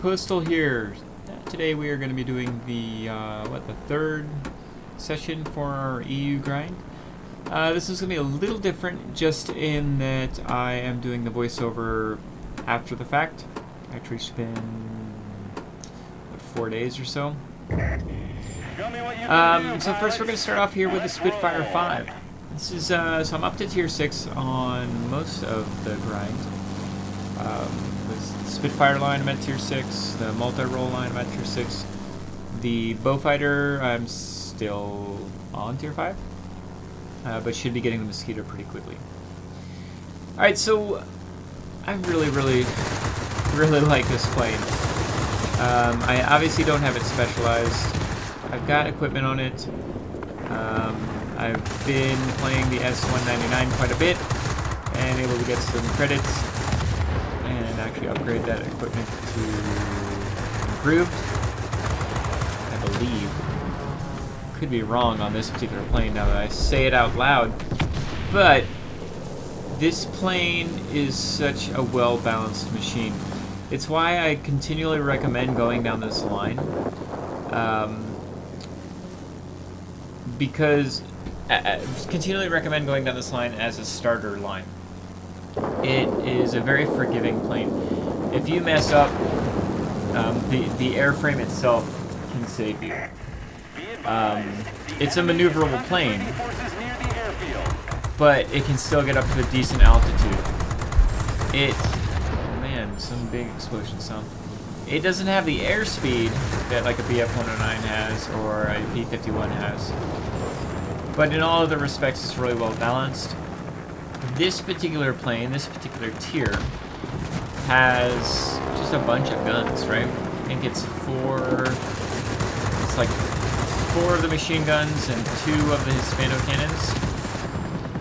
Coastal here. Today we are going to be doing the the third session for our EU grind. This is going to be a little different, just in that I am doing the voiceover after the fact. Actually, spend 4 days or so. So first, we're going to start off here with the Spitfire 5. This is so I'm up to tier 6 on most of the grind. The Spitfire line I'm at tier 6, the multi-roll line I'm at tier 6, the Bowfighter I'm still on tier 5, but should be getting the Mosquito pretty quickly. Alright, so I really like this plane. I obviously don't have it specialized. I've got equipment on it. I've been playing the S199 quite a bit and able to get some credits and actually upgrade that equipment to improved, I believe. Could be wrong on this particular plane now that I say it out loud, but this plane is such a well-balanced machine. It's why I continually recommend going down this line, because continually recommend going down this line as a starter line. It is a very forgiving plane. If you mess up, the airframe itself can save you. It's a maneuverable plane, but it can still get up to a decent altitude. Man, some big explosion sound. It doesn't have the airspeed that like a BF-109 has or a P-51 has, but in all other respects, it's really well balanced. This particular plane, this particular tier, has just a bunch of guns, right? I think it's like four of the machine guns and 2 of the Hispano cannons.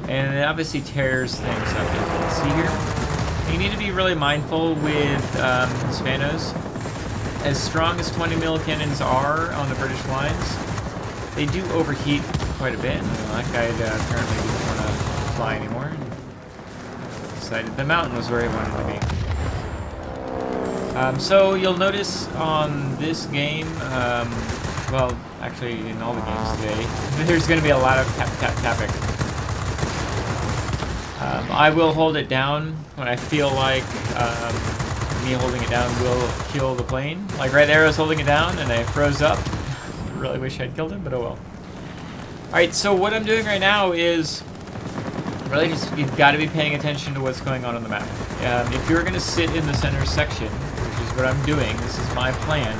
And it obviously tears things up, as you can see here. You need to be really mindful with Hispanos. As strong as 20 mil cannons are on the British lines, they do overheat quite a bit. That guy apparently didn't want to fly anymore. Decided the mountain was where he wanted to be. So you'll notice on this game, well, actually in all the games today, there's going to be a lot of tapping. I will hold it down when I feel like me holding it down will kill the plane. Like right there I was holding it down and I froze up. Really wish I'd killed him, but oh well. Alright, so what I'm doing right now is really just, you've got to be paying attention to what's going on the map. If you're going to sit in the center section, which is what I'm doing, this is my plan,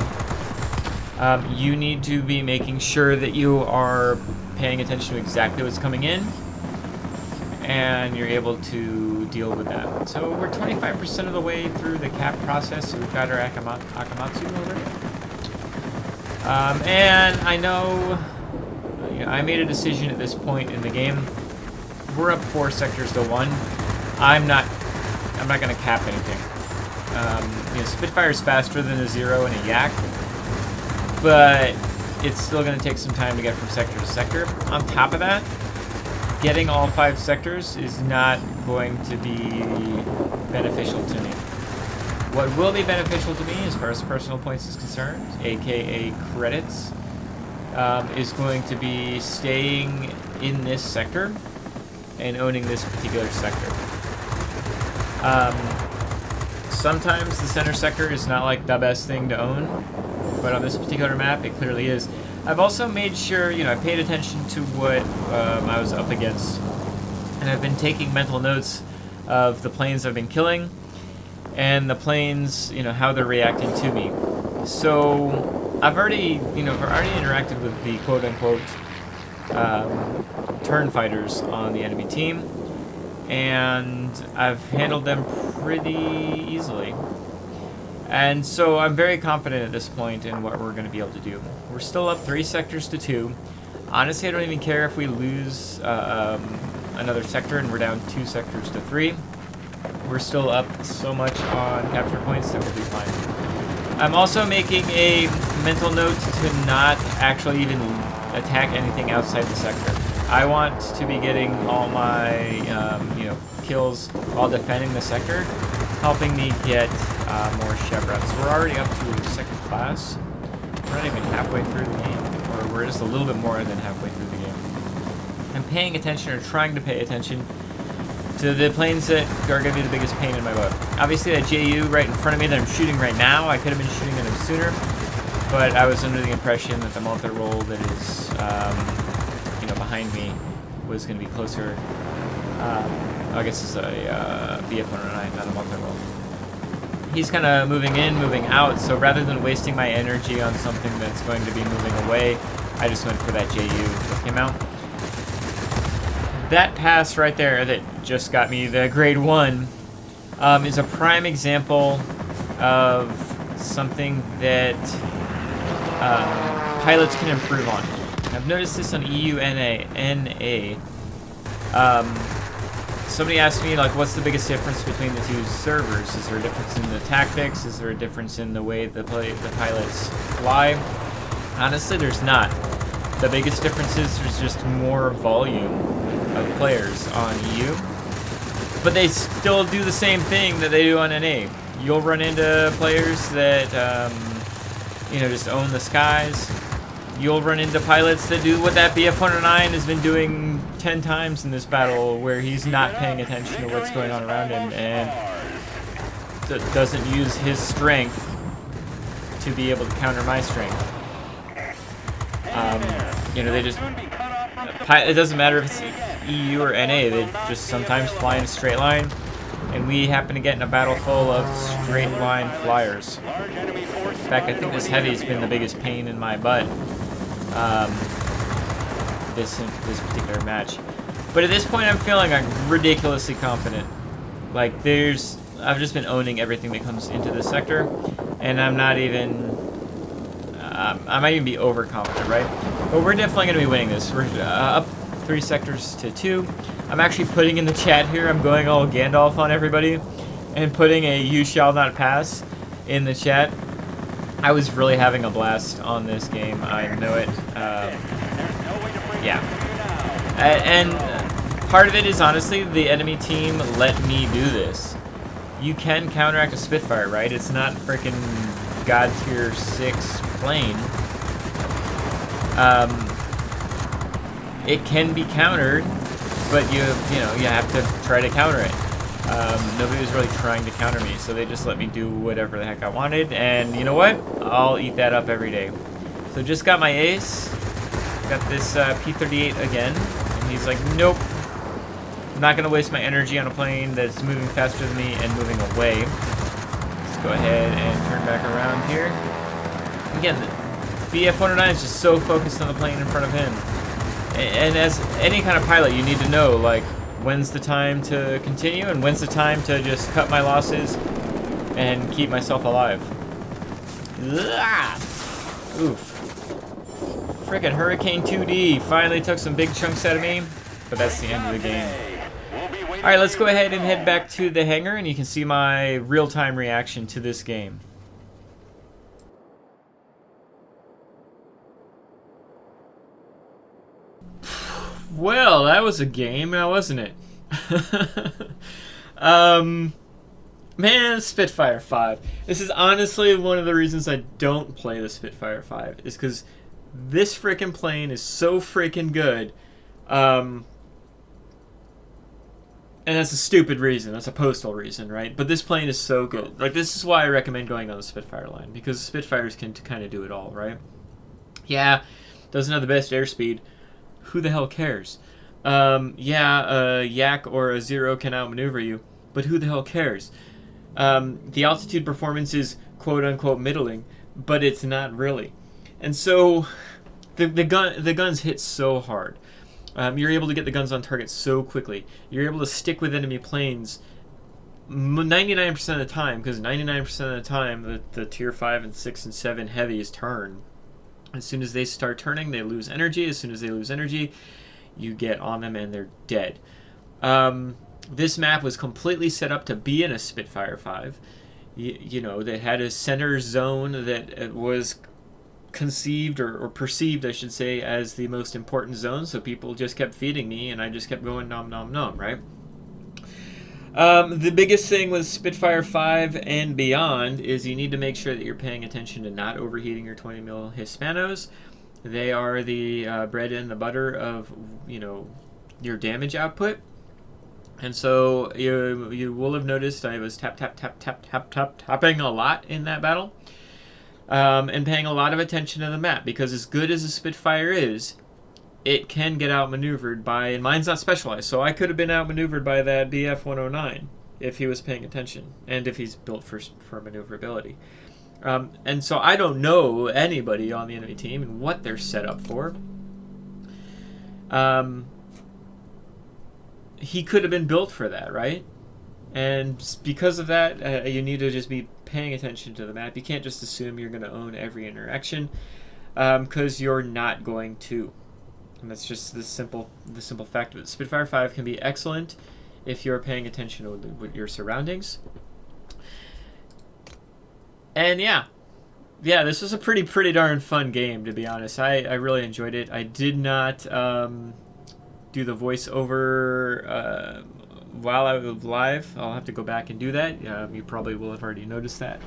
you need to be making sure that you are paying attention to exactly what's coming in, and you're able to deal with that. So we're 25% of the way through the cap process, so we've got our Akamatsu already. And I know, I made a decision at this point in the game. We're up 4 sectors to 1. I'm not going to cap anything. Spitfire's faster than a Zero and a Yak, but it's still going to take some time to get from sector to sector. On top of that, getting all 5 sectors is not going to be beneficial to me. What will be beneficial to me as far as personal points is concerned, aka credits, is going to be staying in this sector and owning this particular sector. Sometimes the center sector is not like the best thing to own, but on this particular map it clearly is. I've also made sure, I paid attention to what I was up against, and I've been taking mental notes of the planes I've been killing and the planes, how they're reacting to me. So I've already interacted with the quote-unquote turn fighters on the enemy team, and I've handled them pretty easily. And so I'm very confident at this point in what we're going to be able to do. We're still up 3 sectors to 2. Honestly, I don't even care if we lose another sector and we're down 2 sectors to 3. We're still up so much on capture points that we'll be fine. I'm also making a mental note to not actually even attack anything outside the sector. I want to be getting all my kills while defending the sector, helping me get more chevrons. We're already up to second class. We're not even halfway through the game, or we're just a little bit more than halfway through the game. I'm paying attention, or trying to pay attention, to the planes that are going to be the biggest pain in my butt. Obviously that JU right in front of me that I'm shooting right now, I could have been shooting at him sooner, but I was under the impression that the multi-roll that is, you know, behind me was going to be closer. I guess it's a BF-109, not a multi-roll. He's kind of moving in, moving out, so rather than wasting my energy on something that's going to be moving away, I just went for that JU that came out. That pass right there that just got me the grade 1 is a prime example of something that pilots can improve on. I've noticed this on EUNA. Somebody asked me, like, what's the biggest difference between the two servers? Is there a difference in the tactics? Is there a difference in the way the pilots fly? Honestly, there's not. The biggest difference is there's just more volume of players on EU. But they still do the same thing that they do on NA. You'll run into players that, you know, just own the skies. You'll run into pilots that do what that BF-109 has been doing 10 times in this battle, where he's not paying attention to what's going on around him and doesn't use his strength to be able to counter my strength. You know, they just... It doesn't matter if it's EU or NA, they just sometimes fly in a straight line, and we happen to get in a battle full of straight line flyers. In fact, I think this heavy's been the biggest pain in my butt. This particular match, but at this point I'm feeling like ridiculously confident. Like I've just been owning everything that comes into this sector, and I'm not even. I might even be overconfident, right? But we're definitely going to be winning this. We're up 3 sectors to 2. I'm actually putting in the chat here. I'm going all Gandalf on everybody, and putting a "You shall not pass" in the chat. I was really having a blast on this game. I know it. Yeah. And part of it is, honestly, the enemy team let me do this. You can counteract a Spitfire, right? It's not freaking God tier 6 plane. It can be countered, but you know, you have to try to counter it. Nobody was really trying to counter me, so they just let me do whatever the heck I wanted, and you know what? I'll eat that up every day. So just got my ace, got this P-38 again, and he's like, nope, I'm not going to waste my energy on a plane that's moving faster than me and moving away. Let's go ahead and turn back around here. Again, the BF-109 is just so focused on the plane in front of him. And as any kind of pilot, you need to know, like, when's the time to continue and when's the time to just cut my losses and keep myself alive. Oof. Frickin' Hurricane 2D finally took some big chunks out of me, but that's the end of the game. Alright, let's go ahead and head back to the hangar, and you can see my real-time reaction to this game. Well, that was a game, now wasn't it? Man, Spitfire 5. This is honestly one of the reasons I don't play the Spitfire 5, is because this frickin' plane is so frickin' good. And that's a stupid reason. That's a postal reason, right? But this plane is so good. Like, this is why I recommend going on the Spitfire line, because Spitfires can kind of do it all, right? Yeah, doesn't have the best airspeed. Who the hell cares? Yeah, a Yak or a Zero can outmaneuver you, but who the hell cares? The altitude performance is quote-unquote middling, but it's not really. And so the guns hit so hard. You're able to get the guns on target so quickly. You're able to stick with enemy planes 99% of the time, because 99% of the time the tier 5 and 6 and 7 heavies turn. As soon as they start turning, they lose energy. As soon as they lose energy, you get on them and they're dead. This map was completely set up to be in a Spitfire 5. You know, that had a center zone that was conceived or perceived, I should say, as the most important zone. So people just kept feeding me, and I just kept going nom nom nom, right? The biggest thing with Spitfire 5 and beyond is you need to make sure that you're paying attention to not overheating your 20 mil Hispanos. They are the bread and the butter of, your damage output. And so you will have noticed I was tapping a lot in that battle. And paying a lot of attention to the map, because as good as a Spitfire is, it can get outmaneuvered by, and mine's not specialized, so I could have been outmaneuvered by that BF-109 if he was paying attention, and if he's built for maneuverability. And so I don't know anybody on the enemy team and what they're set up for. He could have been built for that, right? And because of that, you need to just be paying attention to the map. You can't just assume you're going to own every interaction, because you're not going to. And that's just the simple fact of it. Spitfire 5 can be excellent if you're paying attention to your surroundings. And yeah, this was a pretty darn fun game, to be honest. I really enjoyed it. I did not do the voiceover while I was live. I'll have to go back and do that. You probably will have already noticed that.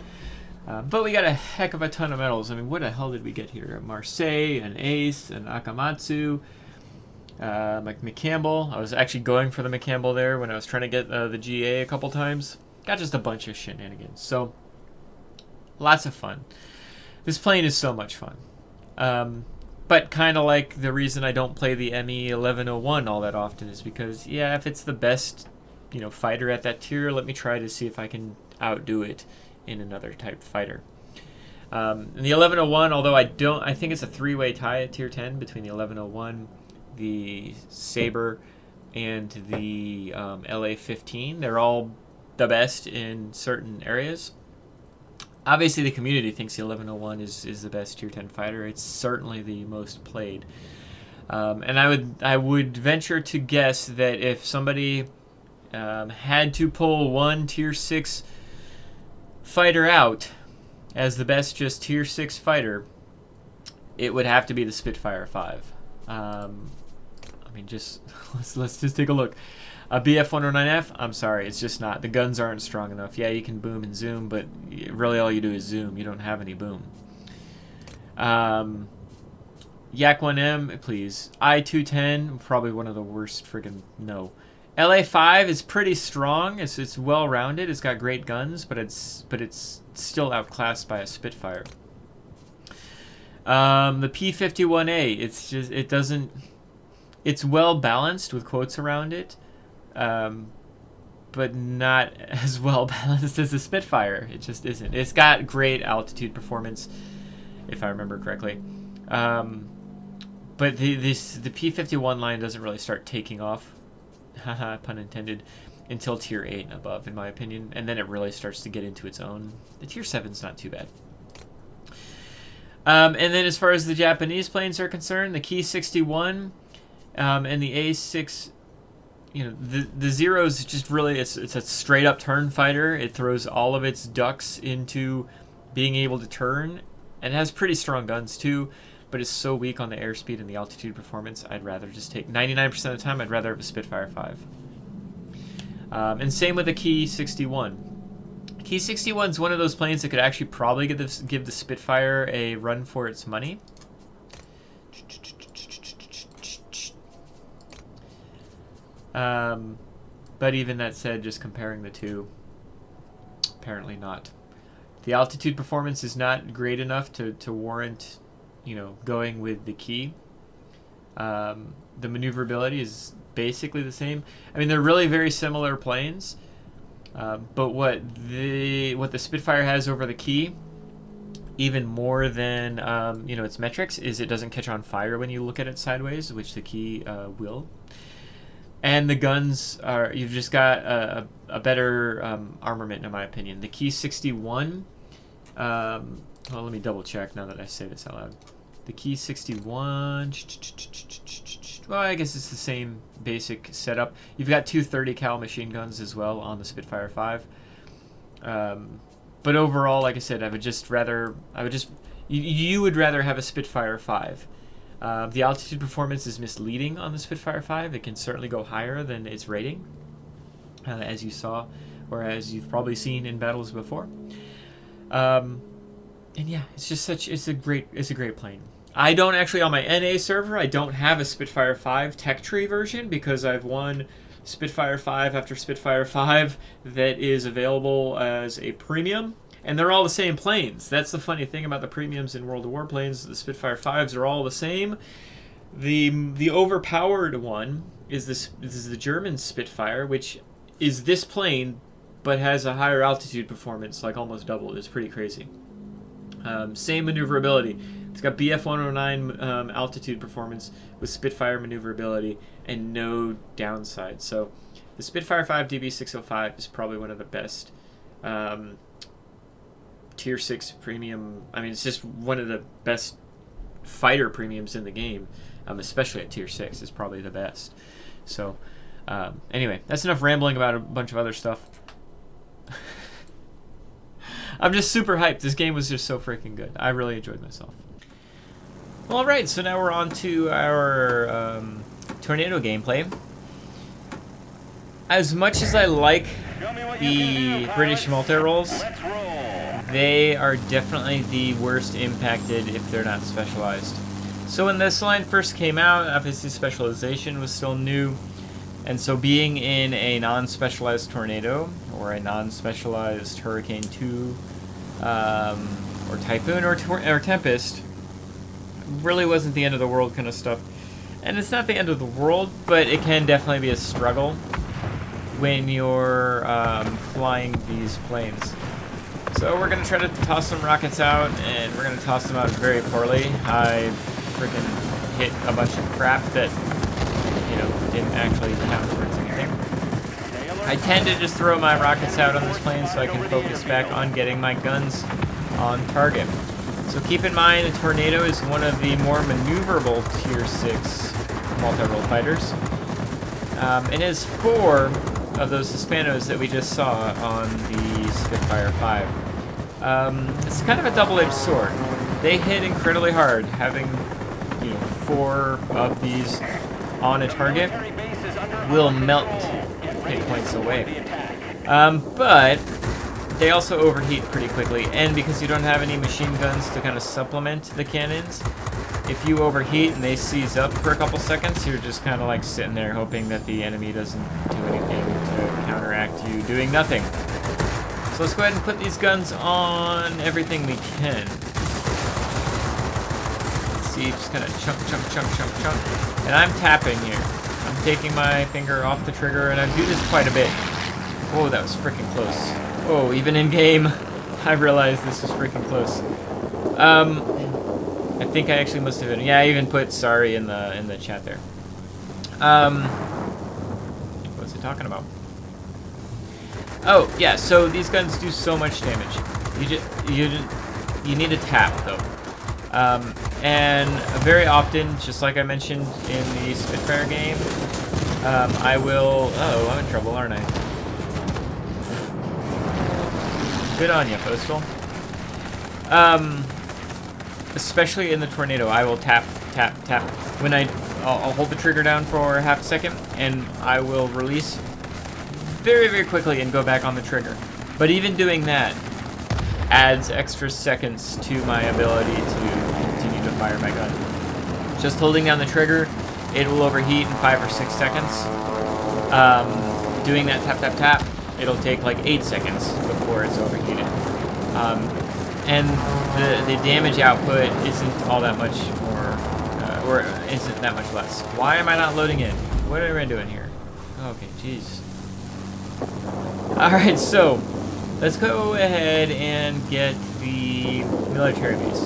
But we got a heck of a ton of medals. I mean, what the hell did we get here? Marseille, an Ace, an Akamatsu, McCampbell. I was actually going for the McCampbell there when I was trying to get the GA a couple times. Got just a bunch of shenanigans. So, lots of fun. This plane is so much fun. But kind of like the reason I don't play the ME 1101 all that often is because, yeah, if it's the best, fighter at that tier, let me try to see if I can outdo it in another type fighter. In the 1101, although I think it's a three-way tie at tier 10 between the 1101, the Sabre, and the LA-15. They're all the best in certain areas. Obviously, the community thinks the 1101 is the best tier 10 fighter. It's certainly the most played. And I would venture to guess that if somebody had to pull one tier 6 fighter out as the best just tier 6 fighter, it would have to be the Spitfire 5. Just let's just take a look. A BF-109F, I'm sorry, it's just not. The guns aren't strong enough. Yeah, you can boom and zoom, but really all you do is zoom. You don't have any boom. Yak-1M, please. I-210, probably one of the worst friggin' no. LA-5 is pretty strong. It's well-rounded. It's got great guns, but it's still outclassed by a Spitfire. The P-51A, it's well balanced with quotes around it, but not as well balanced as a Spitfire. It just isn't. It's got great altitude performance, if I remember correctly. But the P-51 line doesn't really start taking off, haha, pun intended, until tier 8 and above, in my opinion, and then it really starts to get into its own. The tier 7's not too bad. And then as far as the Japanese planes are concerned, the Ki-61 and the A6, the Zero's just really, it's a straight up turn fighter. It throws all of its ducks into being able to turn, and it has pretty strong guns too, but it's so weak on the airspeed and the altitude performance. I'd rather just take 99% of the time. I'd rather have a Spitfire 5. And same with the Ki-61. Ki-61 is one of those planes that could actually probably give the Spitfire a run for its money. But even that said, just comparing the two, apparently not. The altitude performance is not great enough to warrant, going with the Ki. The maneuverability is basically the same. I mean, they're really very similar planes, but what the Spitfire has over the Ki, even more than its metrics, is it doesn't catch on fire when you look at it sideways, which the Ki will. And the guns are, you've just got a better armament, in my opinion. The Ki-61, let me double check now that I say this out loud. The Ki-61, well, I guess it's the same basic setup. You've got two 30 cal machine guns as well on the Spitfire 5. But overall, like I said, you would rather have a Spitfire 5. The altitude performance is misleading on the Spitfire 5. It can certainly go higher than its rating. as you saw, or as you've probably seen in battles before. And yeah, it's just it's a great plane. I don't actually, on my NA server, I don't have a Spitfire 5 tech tree version because I've won Spitfire 5 after Spitfire 5 that is available as a premium, and they're all the same planes. That's the funny thing about the premiums in World of Warplanes. The Spitfire 5s are all the same. The overpowered one is this is the German Spitfire, which is this plane but has a higher altitude performance, like almost double. It's pretty crazy. Same maneuverability. It's got BF 109 altitude performance with Spitfire maneuverability and no downside. So the Spitfire 5 DB605 is probably one of the best tier 6 premium. I mean, it's just one of the best fighter premiums in the game, especially at tier 6. It's probably the best. So anyway, that's enough rambling about a bunch of other stuff. I'm just super hyped. This game was just so freaking good. I really enjoyed myself. All right, so now we're on to our Tornado gameplay. As much as I like the British multi-rolls, they are definitely the worst impacted if they're not specialized. So when this line first came out, obviously specialization was still new. And so being in a non-specialized Tornado or a non-specialized Hurricane 2 or Typhoon or Tempest really wasn't the end of the world kind of stuff. And it's not the end of the world, but it can definitely be a struggle when you're flying these planes. So we're going to try to toss some rockets out, and we're going to toss them out very poorly. I freaking hit a bunch of crap that, you know, didn't actually count towards anything. I tend to just throw my rockets out on this plane so I can focus back on getting my guns on target. So keep in mind, a Tornado is one of the more maneuverable Tier 6 multi-role fighters. It has 4 of those Hispanos that we just saw on the Spitfire 5. It's kind of a double-edged sword. They hit incredibly hard, having 4 of these on a target will melt hit points away. But they also overheat pretty quickly, and because you don't have any machine guns to kind of supplement the cannons, if you overheat and they seize up for a couple seconds, you're just kind of like sitting there hoping that the enemy doesn't do anything to counteract you doing nothing. So let's go ahead and put these guns on everything we can. Let's see, just kind of chunk. And I'm tapping here. I'm taking my finger off the trigger, and I do this quite a bit. Whoa, that was freaking close. Oh, even in game, I realized this was freaking close. I think I actually must have been. Yeah, I even put sorry in the chat there. What's he talking about? Oh yeah, so these guns do so much damage. You need a tap though, and very often, just like I mentioned in the Spitfire game, I will. Oh, I'm in trouble, aren't I? Good on you, Postal. Especially in the Tornado, I will tap. When I'll hold the trigger down for half a second, and I will release very, very quickly and go back on the trigger. But even doing that adds extra seconds to my ability to continue to fire my gun. Just holding down the trigger, it will overheat in 5 or 6 seconds. Doing that tap, it'll take like 8 seconds before it's overheated. And the damage output isn't all that much more, or isn't that much less. Why am I not loading in? What am I doing here? Okay, jeez. Alright, so let's go ahead and get the military base.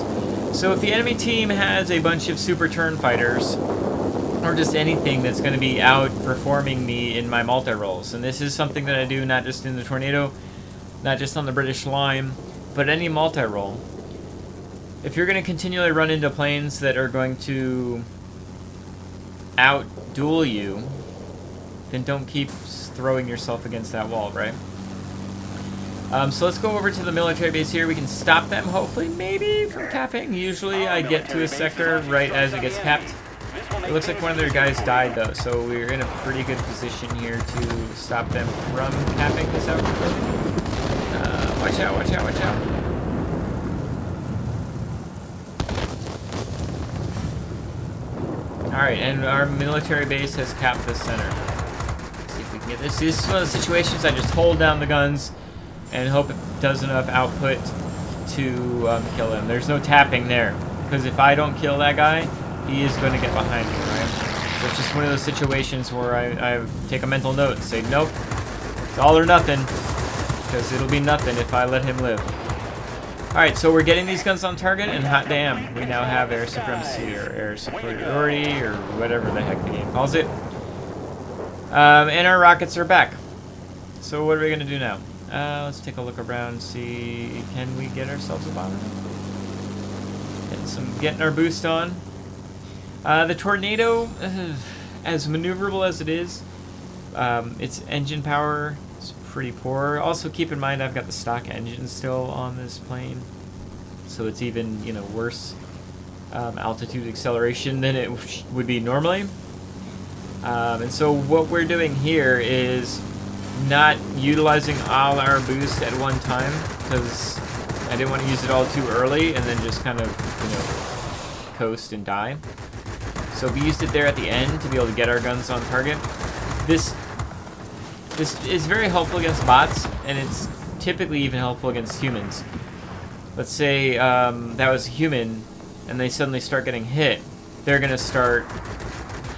So if the enemy team has a bunch of super turn fighters, or just anything that's going to be outperforming me in my multi-rolls, and this is something that I do not just in the Tornado, not just on the British line, but any multi-roll. If you're going to continually run into planes that are going to out-duel you, then don't keep throwing yourself against that wall, right? So let's go over to the military base here. We can stop them, hopefully, maybe, from capping. Usually I get to a sector right as it gets capped. It looks like one of their guys died, though, so we're in a pretty good position here to stop them from capping this out. Watch out, watch out, watch out. Alright, and our military base has capped the center. Let's see if we can get this. This is one of the situations I just hold down the guns and hope it does enough output to kill him. There's no tapping there, because if I don't kill that guy, he is going to get behind me, right? So it's just one of those situations where I take a mental note and say, nope, it's all or nothing, because it'll be nothing if I let him live. Alright, so we're getting these guns on target, and hot damn, we now have air supremacy, or air superiority, or whatever the heck the game calls it. And our rockets are back. So what are we going to do now? Let's take a look around and see, can we get ourselves a bomber? Getting our boost on. The Tornado, as maneuverable as it is, its engine power is pretty poor. Also keep in mind I've got the stock engine still on this plane, so it's even, you know, worse altitude acceleration than it would be normally. And so what we're doing here is not utilizing all our boost at one time, because I didn't want to use it all too early and then just kind of, you know, coast and die. So we used it there at the end to be able to get our guns on target. This is very helpful against bots, and it's typically even helpful against humans. Let's say that was a human and they suddenly start getting hit. They're going to start,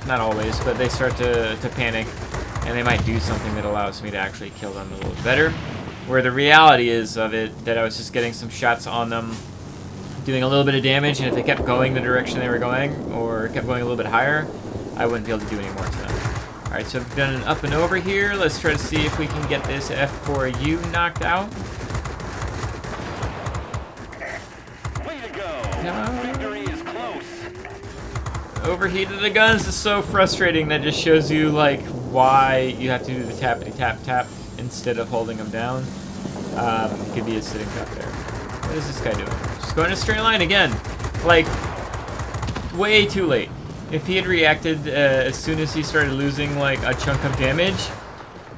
not always, but they start to panic, and they might do something that allows me to actually kill them a little better. Where the reality is of it, that I was just getting some shots on them, doing a little bit of damage, and if they kept going the direction they were going, or kept going a little bit higher, I wouldn't be able to do any more to them. Alright, so I've done an up and over here. Let's try to see if we can get this F4U knocked out. Way to go. Victory is close. Overheated the guns is so frustrating. That just shows you, like, why you have to do the tappity tap tap instead of holding them down. It could be a sitting duck there. What is this guy doing? Just going in a straight line again. Like, way too late. If he had reacted as soon as he started losing, like, a chunk of damage,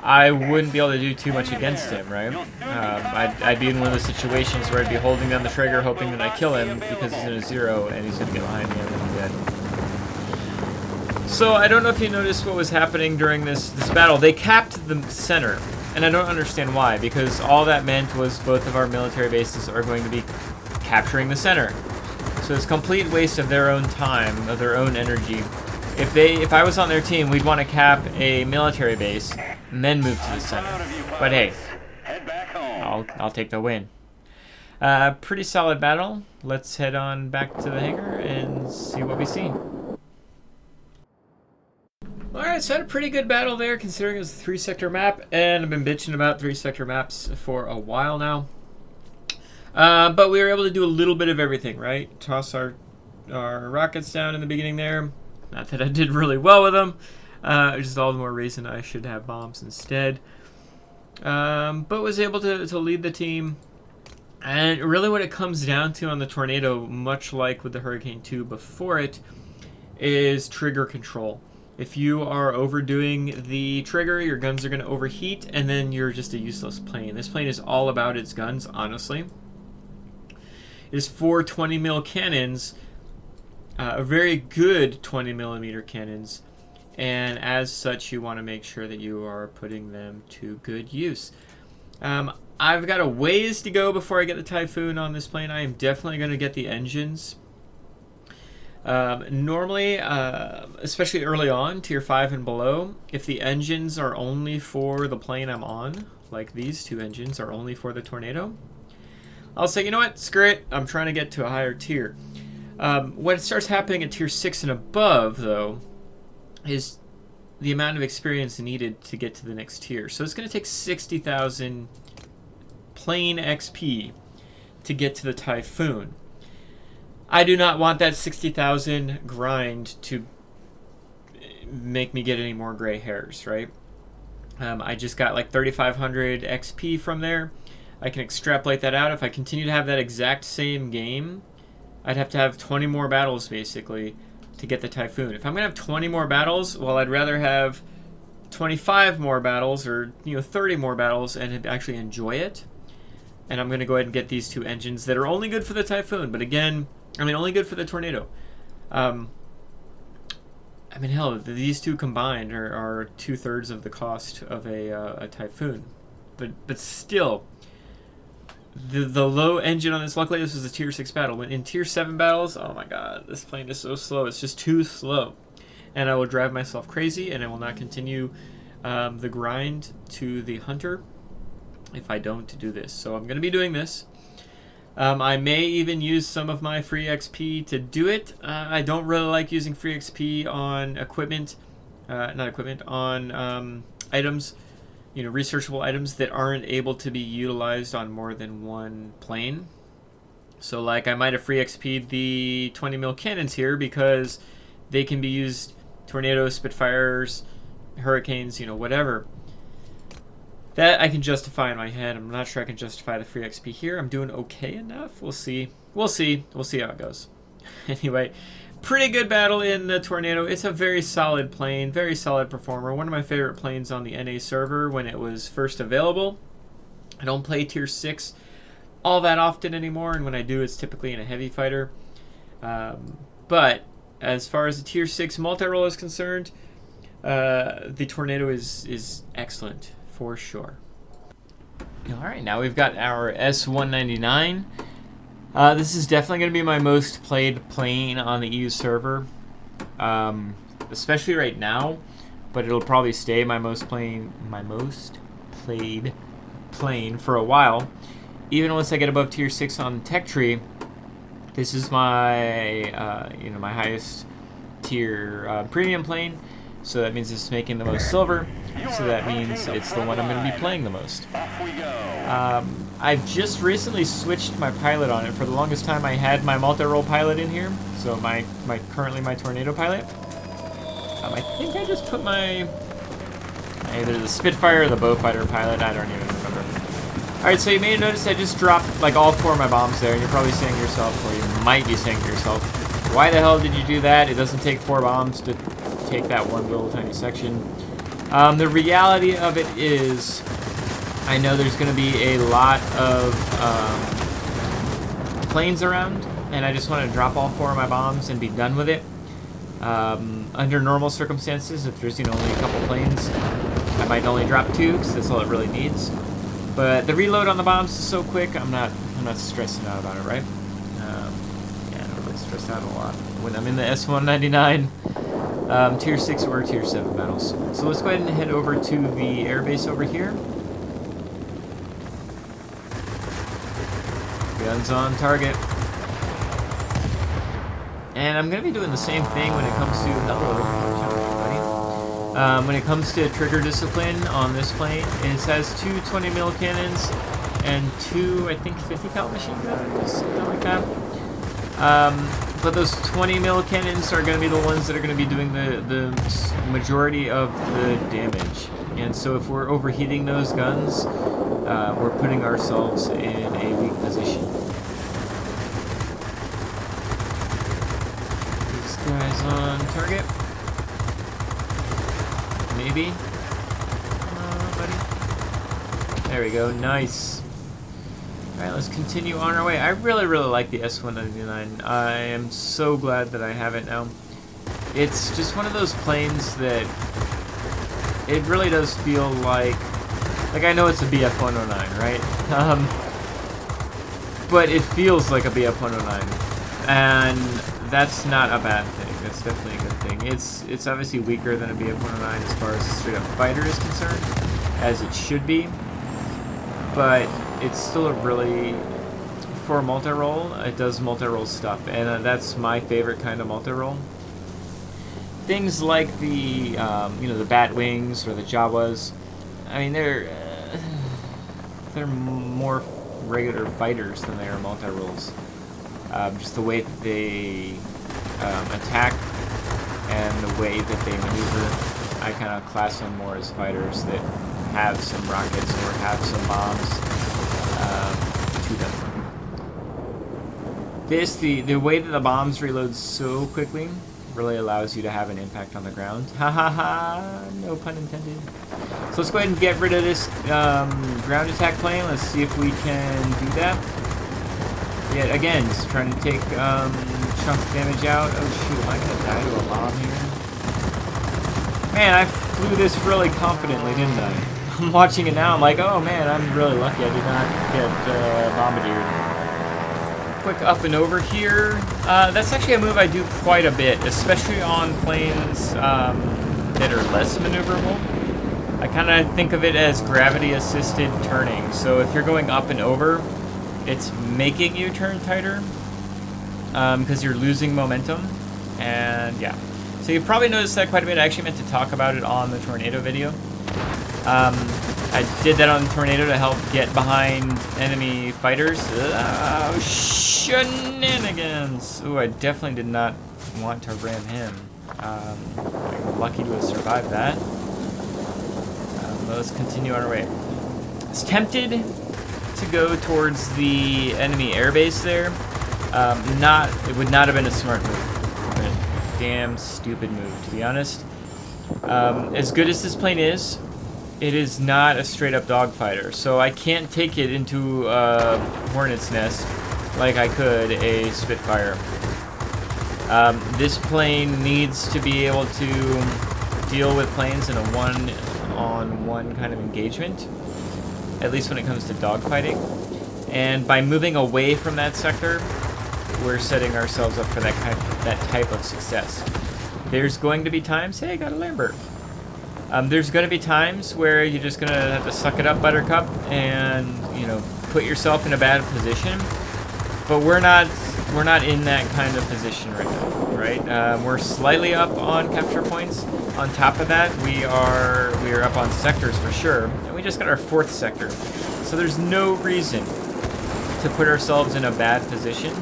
I wouldn't be able to do too much against him, right? I'd be in one of those situations where I'd be holding down the trigger hoping that I kill him because he's in a 0 and he's going to get behind me and then I'm dead. So I don't know if you noticed what was happening during this battle. They capped the center, and I don't understand why, because all that meant was both of our military bases are going to be capturing the center. So it's a complete waste of their own time, of their own energy. If I was on their team, we'd want to cap a military base and then move to the center. But hey, I'll take the win. Pretty solid battle. Let's head on back to the hangar and see what we see. Alright, so I had a pretty good battle there, considering it was a 3-sector map, and I've been bitching about 3-sector maps for a while now. But we were able to do a little bit of everything, right? Toss our rockets down in the beginning there. Not that I did really well with them. Just all the more reason I should have bombs instead. But was able to lead the team. And really what it comes down to on the Tornado, much like with the Hurricane 2 before it, is trigger control. If you are overdoing the trigger, your guns are going to overheat, and then you're just a useless plane. This plane is all about its guns, honestly. It is 4 20mm cannons, very good 20mm cannons, and as such you want to make sure that you are putting them to good use. I've got a ways to go before I get the Typhoon on this plane. I am definitely going to get the engines. Normally, especially early on, tier 5 and below, if the engines are only for the plane I'm on, like these 2 engines are only for the Tornado, I'll say, you know what, screw it, I'm trying to get to a higher tier. What starts happening at tier 6 and above, though, is the amount of experience needed to get to the next tier. So it's going to take 60,000 plane XP to get to the Typhoon. I do not want that 60,000 grind to make me get any more gray hairs, right? I just got like 3,500 XP from there. I can extrapolate that out. If I continue to have that exact same game, I'd have to have 20 more battles, basically, to get the Typhoon. If I'm going to have 20 more battles, well, I'd rather have 25 more battles or 30 more battles and actually enjoy it. And I'm going to go ahead and get these 2 engines that are only good for the Typhoon, but again, I mean, only good for the Tornado. I mean, hell, these 2 combined are 2/3 of the cost of a Typhoon. But still, the low engine on this, luckily this was a tier 6 battle. When in tier 7 battles, oh my god, this plane is so slow. It's just too slow. And I will drive myself crazy, and I will not continue the grind to the Hunter if I don't do this. So I'm going to be doing this. I may even use some of my free XP to do it. I don't really like using free XP on equipment, on items, researchable items that aren't able to be utilized on more than one plane. So like I might have free XP'd the 20 mil cannons here because they can be used tornadoes, Spitfires, Hurricanes, whatever. That I can justify in my head. I'm not sure I can justify the free XP here. I'm doing okay enough. We'll see. We'll see how it goes. Anyway, pretty good battle in the Tornado. It's a very solid plane, very solid performer. One of my favorite planes on the NA server when it was first available. I don't play tier 6 all that often anymore, and when I do, it's typically in a heavy fighter. But as far as the tier 6 multi-role is concerned, the Tornado is excellent. For sure. Alright, now we've got our S199. This is definitely going to be my most played plane on the EU server. Especially right now. But it'll probably stay my most played plane for a while. Even once I get above tier 6 on Tech Tree, this is my my highest tier premium plane. So that means it's making the most silver. So that means it's the one I'm going to be playing the most. I've just recently switched my pilot on it. For the longest time, I had my multi-role pilot in here. So currently my Tornado pilot. I think I just put my either the Spitfire or the Beaufighter pilot. I don't even remember. All right, so you may notice I just dropped like all 4 of my bombs there, and you're probably saying to yourself, or you might be saying to yourself, why the hell did you do that? It doesn't take 4 bombs to take that one little tiny section. The reality of it is, I know there's going to be a lot of planes around, and I just want to drop all 4 of my bombs and be done with it. Under normal circumstances, if there's only a couple planes, I might only drop 2 because that's all it really needs. But the reload on the bombs is so quick, I'm not stressing out about it, right? Yeah, I don't really stress out a lot when I'm in the S199. Tier 6 or tier 7 battles. So let's go ahead and head over to the airbase over here. Guns on target. And I'm going to be doing the same thing when it comes to when it comes to trigger discipline on this plane. It has 2 20 mil cannons and 2, I think, 50 cal machine guns, something like that. But those 20 mil cannons are going to be the ones that are going to be doing the majority of the damage. And so if we're overheating those guns, we're putting ourselves in a weak position. This guy's on target. Maybe. Buddy. There we go. Nice. Alright, let's continue on our way. I really like the S199. I am so glad that I have it now. It's just one of those planes that it really does feel like I know it's a BF-109, right? But it feels like a BF-109, and that's not a bad thing. That's definitely a good thing. It's obviously weaker than a BF-109 as far as straight up fighter is concerned, as it should be, but it's still a really, for multi-role, it does multi-role stuff, and that's my favorite kind of multi-role. Things like the, the bat wings or the Jawas, I mean, they're more regular fighters than they are multi-roles. Just the way that they attack and the way that they maneuver, I kind of class them more as fighters that have some rockets or have some bombs to them. The way that the bombs reload so quickly really allows you to have an impact on the ground. Ha ha ha, no pun intended. So let's go ahead and get rid of this ground attack plane. Let's see if we can do that. Yet again, just trying to take chunk damage out. Oh shoot, am I gonna die to a bomb here? Man, I flew this really confidently, didn't I? I'm watching it now, I'm like, oh man, I'm really lucky I did not get bombardier. Quick up and over here. That's actually a move I do quite a bit, especially on planes that are less maneuverable. I kind of think of it as gravity-assisted turning. So if you're going up and over, it's making you turn tighter because you're losing momentum. And yeah, so you probably noticed that quite a bit. I actually meant to talk about it on the tornado video. I did that on the tornado to help get behind enemy fighters. Oh, shenanigans! Ooh, I definitely did not want to ram him. I'm lucky to have survived that. Let's continue on our way. I was tempted to go towards the enemy airbase there. It would not have been a smart move. A damn stupid move, to be honest. As good as this plane is, it is not a straight-up dogfighter, so I can't take it into a hornet's nest like I could a Spitfire. This plane needs to be able to deal with planes in a one-on-one kind of engagement, at least when it comes to dogfighting. And by moving away from that sector, we're setting ourselves up for that type of success. There's going to be times, hey, I got a Lambert. There's going to be times where you're just going to have to suck it up, Buttercup, and, you know, put yourself in a bad position. But we're not in that kind of position right now, right? We're slightly up on capture points. On top of that, we are up on sectors for sure, and we just got our 4th sector. So there's no reason to put ourselves in a bad position.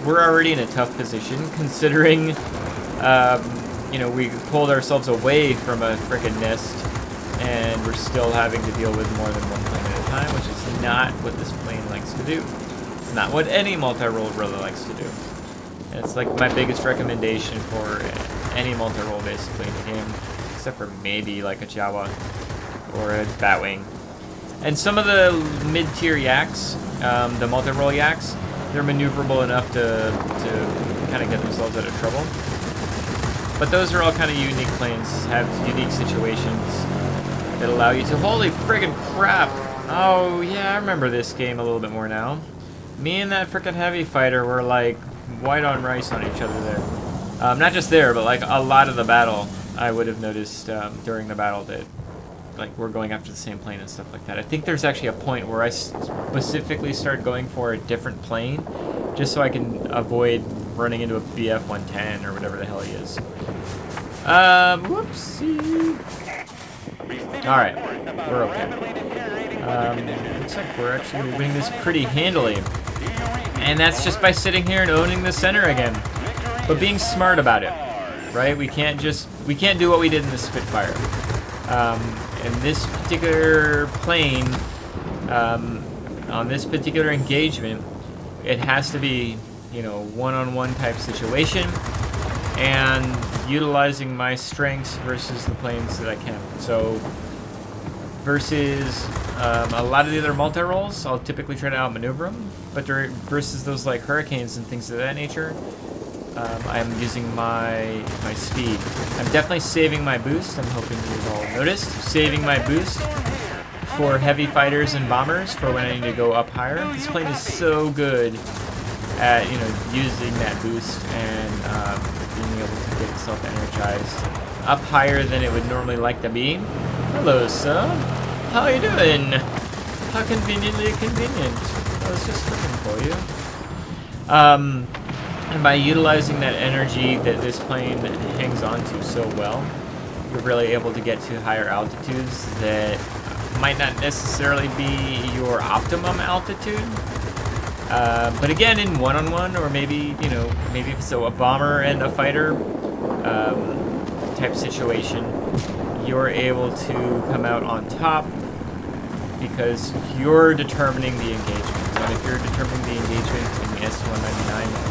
We're already in a tough position, considering, you know, we pulled ourselves away from a frickin' nest, and we're still having to deal with more than one plane at a time, which is not what this plane likes to do. It's not what any multi-role really likes to do. And it's like my biggest recommendation for any multi-role basically in the game, except for maybe like a Jawa or a Batwing. And some of the mid-tier yaks, the multi-role yaks, they're maneuverable enough to kind of get themselves out of trouble. But those are all kind of unique planes, have unique situations that allow you to... Holy friggin' crap! Oh, yeah, I remember this game a little bit more now. Me and that frickin' heavy fighter were like white on rice on each other there. Not just there, but like a lot of the battle, I would have noticed during the battle that like we're going after the same plane and stuff like that. I think there's actually a point where I specifically start going for a different plane just so I can avoid running into a BF-110 or whatever the hell he is. Whoopsie. Alright, we're okay. Looks like we're actually winning this pretty handily. And that's just by sitting here and owning the center again. But being smart about it, right? We can't do what we did in the Spitfire. In this particular plane, on this particular engagement, it has to be, you know, one-on-one type situation, and utilizing my strengths versus the planes that I can. So, versus a lot of the other multi-rolls, I'll typically try to outmaneuver them, but versus those like Hurricanes and things of that nature, I'm using my speed. I'm definitely saving my boost. I'm hoping you've all noticed. Saving my boost for heavy fighters and bombers for when I need to go up higher. This plane is so good at, you know, using that boost and being able to get itself energized up higher than it would normally like to be. Hello, sir. How are you doing? How conveniently convenient. I was just looking for you. And by utilizing that energy that this plane hangs on to so well, you're really able to get to higher altitudes that might not necessarily be your optimum altitude. But again, in one-on-one, or maybe, you know, maybe if it's a bomber and a fighter type situation, you're able to come out on top because you're determining the engagement. And if you're determining the engagement in the S-199,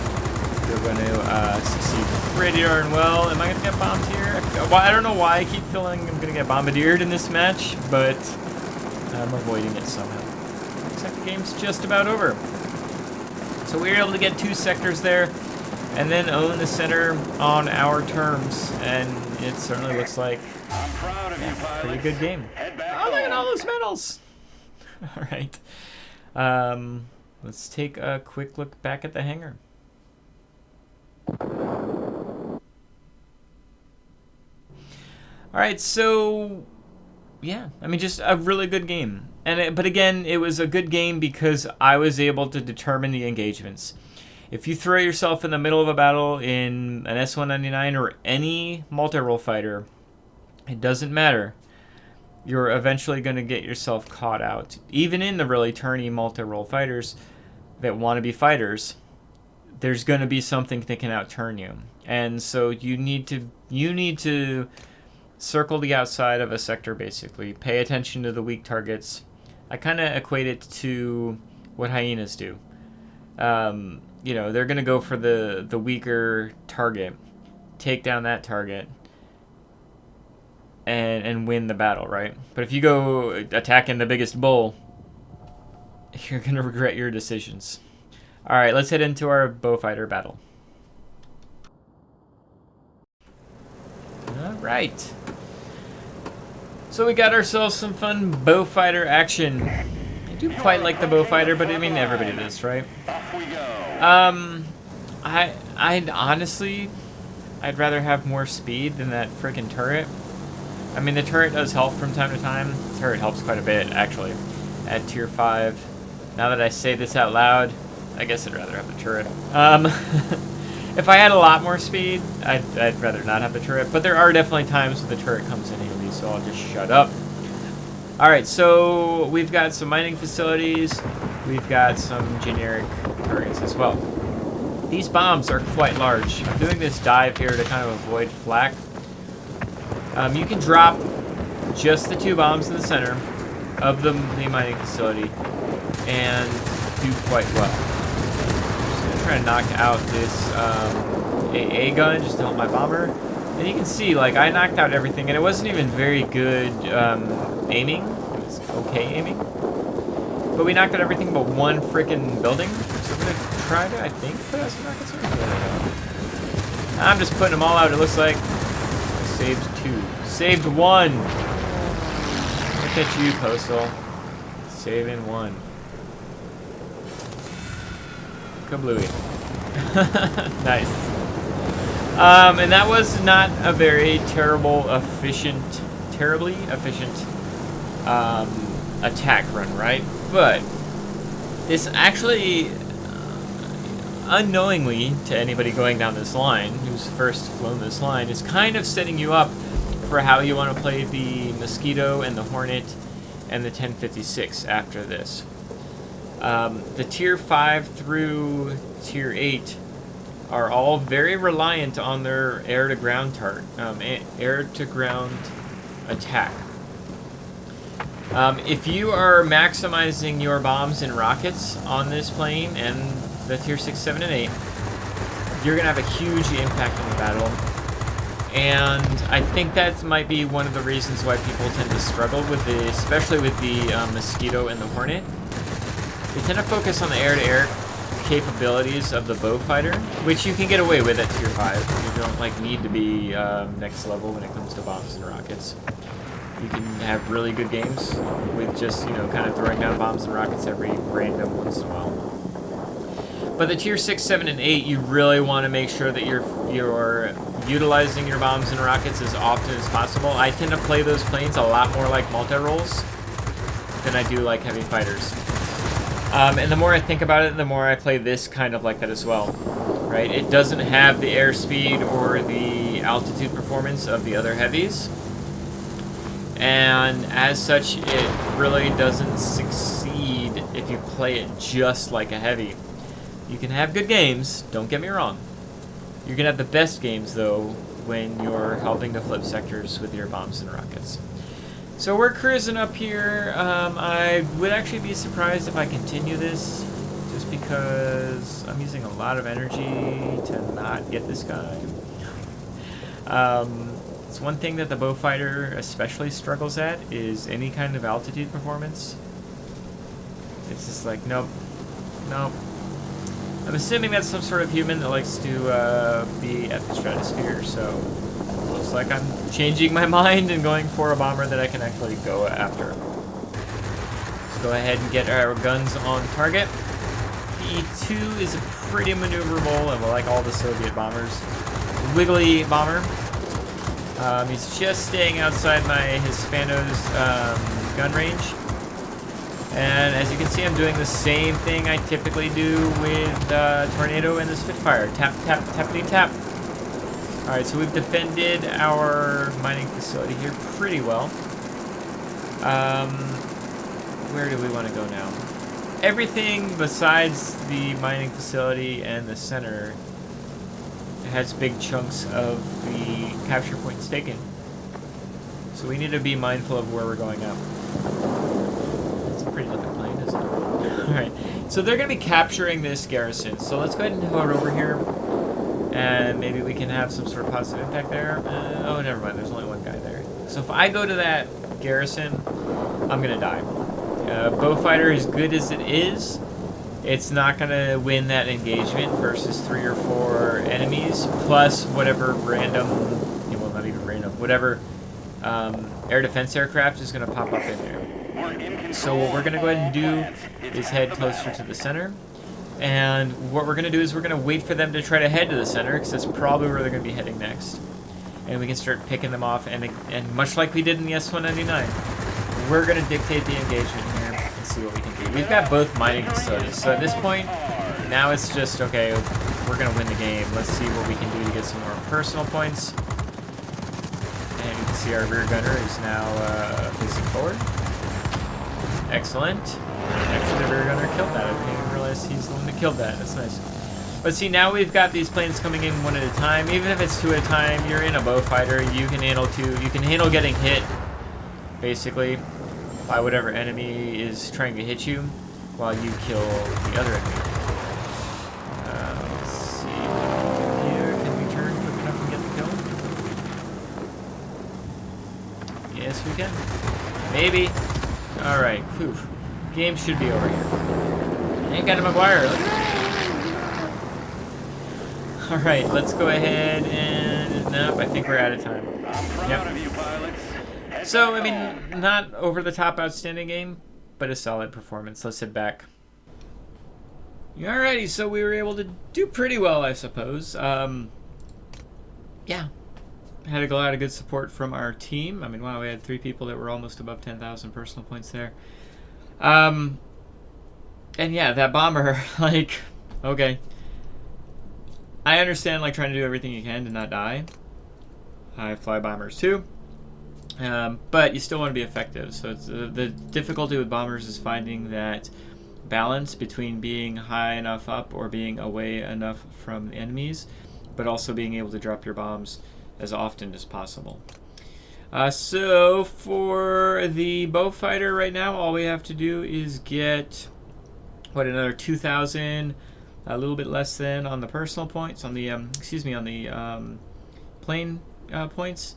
You're going to succeed pretty darn well. Am I going to get bombed here? Well, I don't know why I keep feeling I'm going to get bombardired in this match, but I'm avoiding it somehow. Looks like the game's just about over. So we were able to get 2 sectors there, and then own the center on our terms, and it certainly looks like I'm proud of you, pilot. pretty good game. Oh, look at all those medals! All right. Let's take a quick look back at the hangar. All right, so yeah, I mean, just a really good game. But again, it was a good game because I was able to determine the engagements. If you throw yourself in the middle of a battle in an S-199 or any multi-role fighter, it doesn't matter. You're eventually going to get yourself caught out. Even in the really turny multi-role fighters that want to be fighters, there's going to be something that can outturn you. And so you need to circle the outside of a sector, basically. Pay attention to the weak targets. I kind of equate it to what hyenas do. You know, they're going to go for the weaker target, take down that target, and win the battle, right? But if you go attacking the biggest bull, you're going to regret your decisions. All right, let's head into our bowfighter battle. All right. So we got ourselves some fun bowfighter action. I do quite like the bowfighter, but I mean everybody does, right? Off we go. I'd honestly, I'd rather have more speed than that freaking turret. I mean, the turret does help from time to time. The turret helps quite a bit, actually, at tier 5. Now that I say this out loud, I guess I'd rather have the turret. If I had a lot more speed, I'd rather not have the turret. But there are definitely times when the turret comes in handy, so I'll just shut up. Alright, so we've got some mining facilities. We've got some generic targets as well. These bombs are quite large. I'm doing this dive here to kind of avoid flak. You can drop just the 2 bombs in the center of the mining facility and do quite well. I'm just going to try to knock out this AA gun just to help my bomber. And you can see, like, I knocked out everything, and it wasn't even very good aiming. It was okay aiming. But we knocked out everything but one freaking building. So I'm going to try to, I think, put out some rockets here. There we go. I'm just putting them all out, it looks like. Saved 2. Saved 1. Look at you, Postal. Saving 1. Kablooey. Nice. And that was not a very terribly efficient attack run, right? But this actually, unknowingly to anybody going down this line, who's first flown this line, is kind of setting you up for how you want to play the Mosquito and the Hornet and the 1056 after this. The tier 5 through tier 8 are all very reliant on their air-to-ground attack. If you are maximizing your bombs and rockets on this plane and the tier 6, 7, and 8, you're going to have a huge impact on the battle. And I think that might be one of the reasons why people tend to struggle with the, especially with the Mosquito and the Hornet. They tend to focus on the air-to-air capabilities of the bowfighter, which you can get away with at tier 5. You don't like need to be next level when it comes to bombs and rockets. You can have really good games with just, you know, kind of throwing down bombs and rockets every random once in a while. But the tier 6, 7, and 8, you really want to make sure that you're utilizing your bombs and rockets as often as possible. I tend to play those planes a lot more like multi-rolls than I do like heavy fighters. And the more I think about it, the more I play this kind of like that as well, right? It doesn't have the airspeed or the altitude performance of the other heavies, and as such, it really doesn't succeed if you play it just like a heavy. You can have good games, don't get me wrong. You're gonna have the best games, though, when you're helping to flip sectors with your bombs and rockets. So we're cruising up here. I would actually be surprised if I continue this, just just because I'm using a lot of energy to not get this guy. It's one thing that the Bowfighter especially struggles at is any kind of altitude performance. It's just like, nope, nope. I'm assuming that's some sort of human that likes to be at the stratosphere, so looks like I'm changing my mind and going for a bomber that I can actually go after. Let's go ahead and get our guns on target. The E2 is pretty maneuverable, and like all the Soviet bombers. Wiggly bomber. He's just staying outside my Hispano's gun range. And as you can see, I'm doing the same thing I typically do with Tornado and the Spitfire. Tap, tap, tappity, tap. Alright, so we've defended our mining facility here pretty well. Where do we want to go now? Everything besides the mining facility and the center has big chunks of the capture points taken. So we need to be mindful of where we're going up. It's a pretty looking plane, isn't it? Alright, so they're going to be capturing this garrison. So let's go ahead and head over here. And maybe we can have some sort of positive impact there. Oh, never mind. There's only one guy there. So if I go to that garrison, I'm going to die. Bowfighter, as good as it is, it's not going to win that engagement versus 3 or 4 enemies, plus whatever random, well, not even random, whatever air defense aircraft is going to pop up in there. So what we're going to go ahead and do is head closer to the center. And what we're going to do is we're going to wait for them to try to head to the center, because that's probably where they're going to be heading next. And we can start picking them off, and much like we did in the S-199, we're going to dictate the engagement here and see what we can do. We've got both mining facilities, so at this point, now it's just, okay, we're going to win the game. Let's see what we can do to get some more personal points. And you can see our rear gunner is now facing forward. Excellent. Actually, the rear gunner killed that. I didn't even realize he's the one that killed that. That's nice. But see, now we've got these planes coming in one at a time. Even if it's 2 at a time, you're in a Bowfighter. You can handle 2. You can handle getting hit, basically, by whatever enemy is trying to hit you while you kill the other enemy. Let's see here. Can we turn quick enough and get the kill? Yes, we can. Maybe. Alright, whew. Game should be over here. Ain't got a McGuire. Alright, let's go ahead and... Nope, I think we're out of time. Yep. So, I mean, not over-the-top outstanding game, but a solid performance. Let's sit back. Alrighty, so we were able to do pretty well, I suppose. Yeah. Had a lot of good support from our team. I mean, wow, we had 3 people that were almost above 10,000 personal points there. And yeah, that bomber, like, okay. I understand, like, trying to do everything you can to not die. I fly bombers too. But you still want to be effective. So it's, the difficulty with bombers is finding that balance between being high enough up or being away enough from the enemies, but also being able to drop your bombs as often as possible. So for the Bowfighter right now, all we have to do is get, what, another 2,000, a little bit less than on the personal points, on the, on the plane points,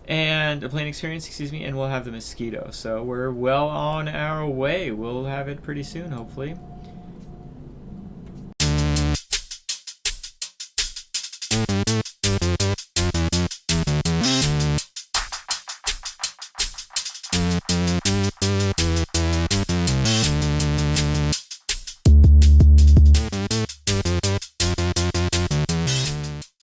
and a plane experience, and we'll have the Mosquito. So we're well on our way. We'll have it pretty soon, hopefully.